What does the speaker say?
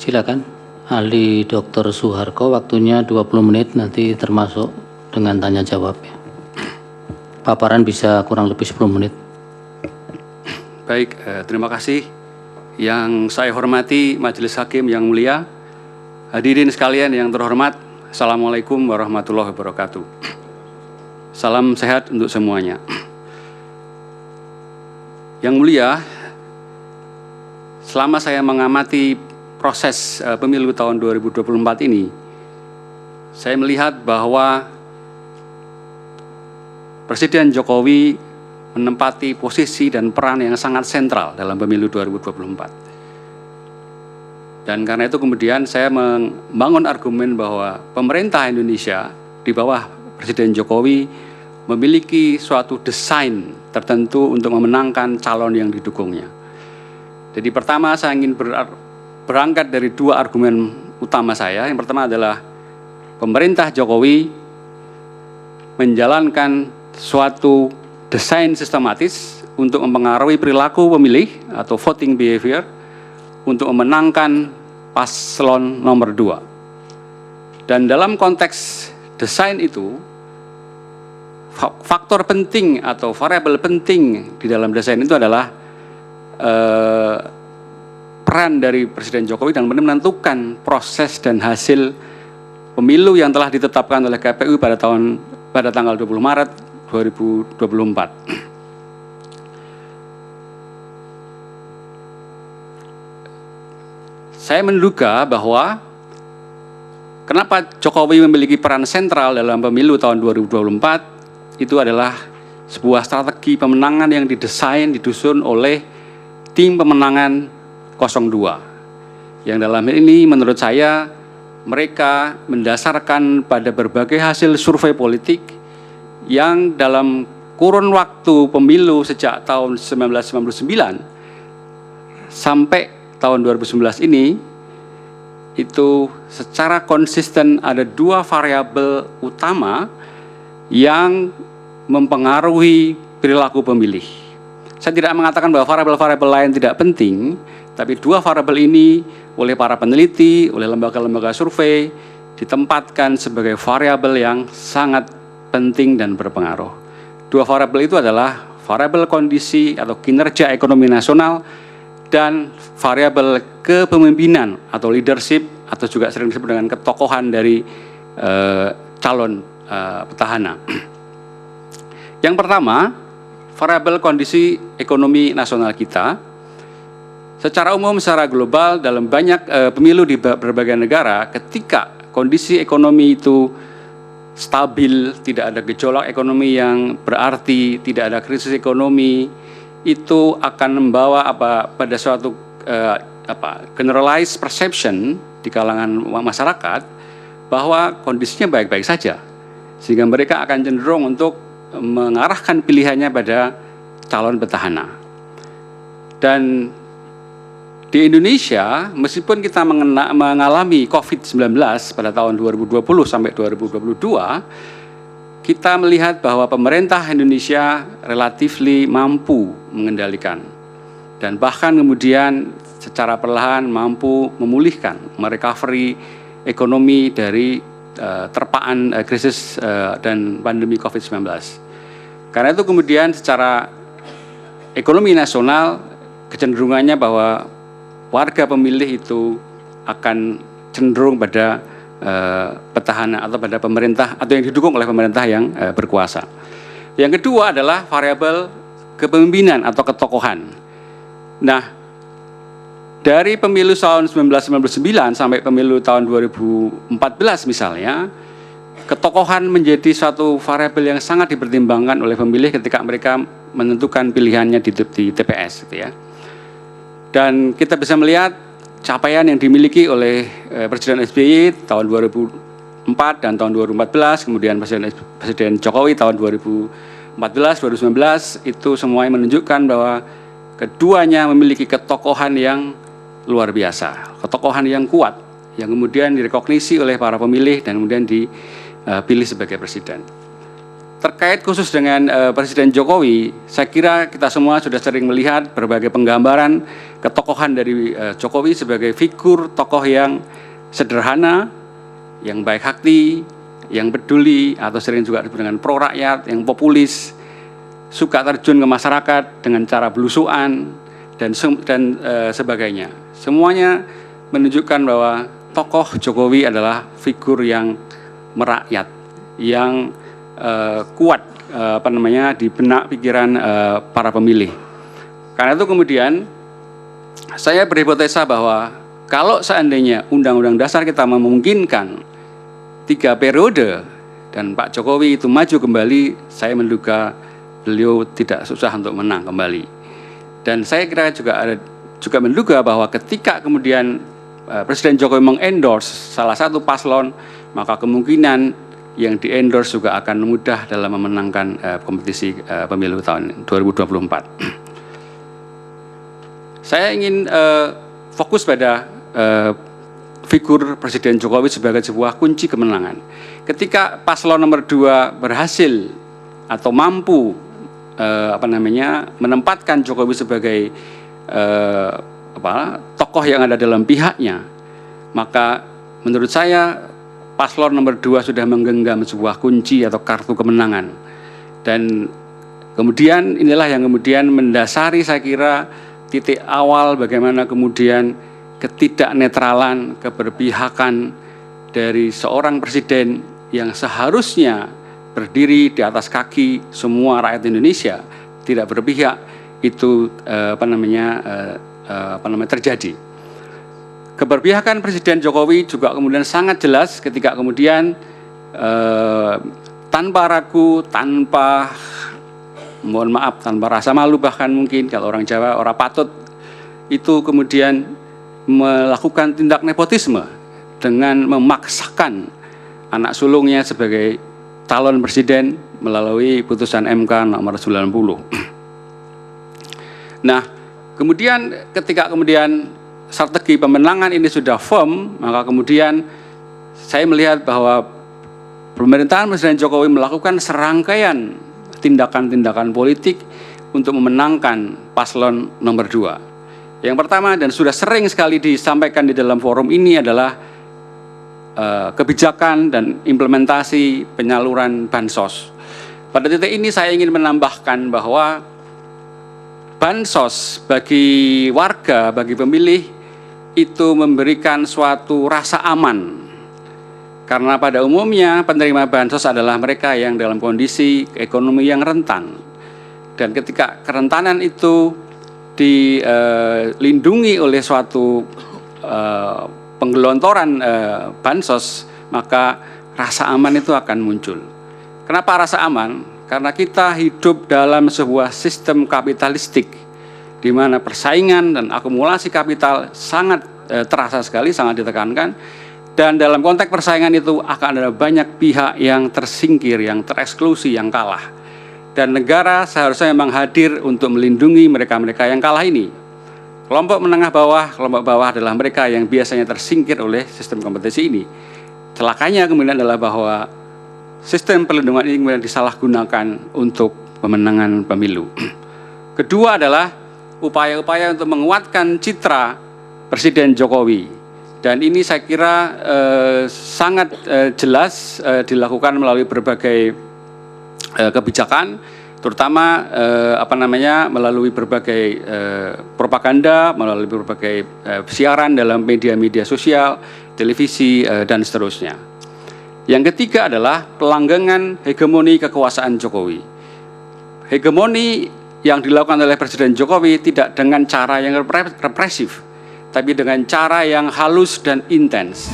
Silakan. Ahli Dr. Suharko, waktunya 20 menit, nanti termasuk dengan tanya jawab. Paparan bisa kurang lebih 10 menit. Baik, terima kasih. Yang saya hormati Majelis Hakim yang mulia, hadirin sekalian yang terhormat, Assalamualaikum warahmatullahi wabarakatuh. Salam sehat untuk semuanya. Yang mulia, selama saya mengamati proses pemilu tahun 2024 ini, saya melihat bahwa Presiden Jokowi menempati posisi dan peran yang sangat sentral dalam pemilu 2024. Dan karena itu kemudian saya membangun argumen bahwa pemerintah Indonesia di bawah Presiden Jokowi memiliki suatu desain tertentu untuk memenangkan calon yang didukungnya. Jadi pertama saya ingin berangkat dari dua argumen utama saya. Yang pertama adalah pemerintah Jokowi menjalankan suatu desain sistematis untuk mempengaruhi perilaku pemilih atau voting behavior untuk memenangkan paslon nomor 2. Dan dalam konteks desain itu, faktor penting atau variabel penting di dalam desain itu adalah peran dari Presiden Jokowi dan menentukan proses dan hasil pemilu yang telah ditetapkan oleh KPU pada tanggal 20 Maret 2024. Saya menduga bahwa kenapa Jokowi memiliki peran sentral dalam pemilu tahun 2024 itu adalah sebuah strategi pemenangan yang disusun oleh tim pemenangan 02. Yang dalam hal ini menurut saya mereka mendasarkan pada berbagai hasil survei politik yang dalam kurun waktu pemilu sejak tahun 1999 sampai tahun 2019 ini itu secara konsisten ada dua variabel utama yang mempengaruhi perilaku pemilih. Saya tidak mengatakan bahwa variabel-variabel lain tidak penting, tapi dua variabel ini oleh para peneliti, oleh lembaga-lembaga survei ditempatkan sebagai variabel yang sangat penting dan berpengaruh. Dua variabel itu adalah variabel kondisi atau kinerja ekonomi nasional dan variabel kepemimpinan atau leadership atau juga sering disebut dengan ketokohan dari calon petahana. Yang pertama, variabel kondisi ekonomi nasional kita. Secara umum, secara global, dalam banyak pemilu di berbagai negara, ketika kondisi ekonomi itu stabil, tidak ada gejolak ekonomi yang berarti, tidak ada krisis ekonomi, itu akan membawa pada suatu generalized perception di kalangan masyarakat bahwa kondisinya baik-baik saja, sehingga mereka akan cenderung untuk mengarahkan pilihannya pada calon petahana. Dan di Indonesia, meskipun kita mengalami COVID-19 pada tahun 2020 sampai 2022, kita melihat bahwa pemerintah Indonesia relatif mampu mengendalikan dan bahkan kemudian secara perlahan mampu memulihkan, merecovery ekonomi dari terpaan krisis dan pandemi COVID-19. Karena itu kemudian secara ekonomi nasional kecenderungannya bahwa warga pemilih itu akan cenderung pada petahana atau pada pemerintah atau yang didukung oleh pemerintah yang berkuasa. Yang kedua adalah variabel kepemimpinan atau ketokohan. Nah, dari pemilu tahun 1999 sampai pemilu tahun 2014 misalnya, ketokohan menjadi suatu variabel yang sangat dipertimbangkan oleh pemilih ketika mereka menentukan pilihannya di TPS, gitu ya. Dan kita bisa melihat capaian yang dimiliki oleh Presiden SBY tahun 2004 dan tahun 2014, kemudian Presiden Jokowi tahun 2014, 2019, itu semuanya menunjukkan bahwa keduanya memiliki ketokohan yang luar biasa, ketokohan yang kuat, yang kemudian direkognisi oleh para pemilih dan kemudian dipilih sebagai presiden. terkait khusus dengan Presiden Jokowi, saya kira kita semua sudah sering melihat berbagai penggambaran ketokohan dari Jokowi sebagai figur tokoh yang sederhana, yang baik hati, yang peduli, atau sering juga disebut dengan pro rakyat, yang populis, suka terjun ke masyarakat dengan cara belusuan dan sebagainya. Semuanya menunjukkan bahwa tokoh Jokowi adalah figur yang merakyat, yang kuat di benak pikiran para pemilih. Karena itu kemudian saya berhipotesa bahwa kalau seandainya Undang-Undang Dasar kita memungkinkan 3 periode dan Pak Jokowi itu maju kembali, saya menduga beliau tidak susah untuk menang kembali. Dan saya kira juga menduga bahwa ketika kemudian Presiden Jokowi mengendorse salah satu paslon, maka kemungkinan yang di-endorse juga akan mudah dalam memenangkan kompetisi pemilu tahun 2024. Saya ingin fokus pada figur Presiden Jokowi sebagai sebuah kunci kemenangan. Ketika paslon nomor 2 berhasil atau mampu menempatkan Jokowi sebagai tokoh yang ada dalam pihaknya, maka menurut saya paslon nomor 2 sudah menggenggam sebuah kunci atau kartu kemenangan. Dan kemudian inilah yang kemudian mendasari saya kira titik awal bagaimana kemudian ketidaknetralan, keberpihakan dari seorang presiden yang seharusnya berdiri di atas kaki semua rakyat Indonesia, tidak berpihak, itu terjadi. Keberpihakan Presiden Jokowi juga kemudian sangat jelas ketika kemudian tanpa ragu, tanpa rasa malu, bahkan mungkin kalau orang Jawa orang patut, itu kemudian melakukan tindak nepotisme dengan memaksakan anak sulungnya sebagai calon presiden melalui putusan MK nomor 90. Nah, kemudian ketika kemudian strategi pemenangan ini sudah firm, maka kemudian saya melihat bahwa pemerintahan Presiden Jokowi melakukan serangkaian tindakan-tindakan politik untuk memenangkan paslon nomor 2. Yang pertama, dan sudah sering sekali disampaikan di dalam forum ini, adalah kebijakan dan implementasi penyaluran bansos. Pada titik ini saya ingin menambahkan bahwa bansos bagi warga, bagi pemilih, itu memberikan suatu rasa aman. Karena pada umumnya penerima bansos adalah mereka yang dalam kondisi ekonomi yang rentan. Dan ketika kerentanan itu dilindungi oleh suatu penggelontoran bansos, maka rasa aman itu akan muncul. Kenapa rasa aman? Karena kita hidup dalam sebuah sistem kapitalistik di mana persaingan dan akumulasi kapital sangat terasa sekali, sangat ditekankan. Dan dalam konteks persaingan itu akan ada banyak pihak yang tersingkir, yang tereksklusi, yang kalah. Dan negara seharusnya memang hadir untuk melindungi mereka-mereka yang kalah ini. Kelompok menengah bawah, kelompok bawah adalah mereka yang biasanya tersingkir oleh sistem kompetisi ini. Celakanya kemudian adalah bahwa sistem perlindungan ini kemudian disalahgunakan untuk pemenangan pemilu. Kedua adalah upaya-upaya untuk menguatkan citra Presiden Jokowi. Dan ini saya kira sangat jelas dilakukan melalui berbagai kebijakan, terutama melalui berbagai propaganda, melalui berbagai siaran dalam media-media sosial, televisi, dan seterusnya. Yang ketiga adalah pelanggengan hegemoni kekuasaan Jokowi. Hegemoni yang dilakukan oleh Presiden Jokowi tidak dengan cara yang represif, tapi dengan cara yang halus dan intens.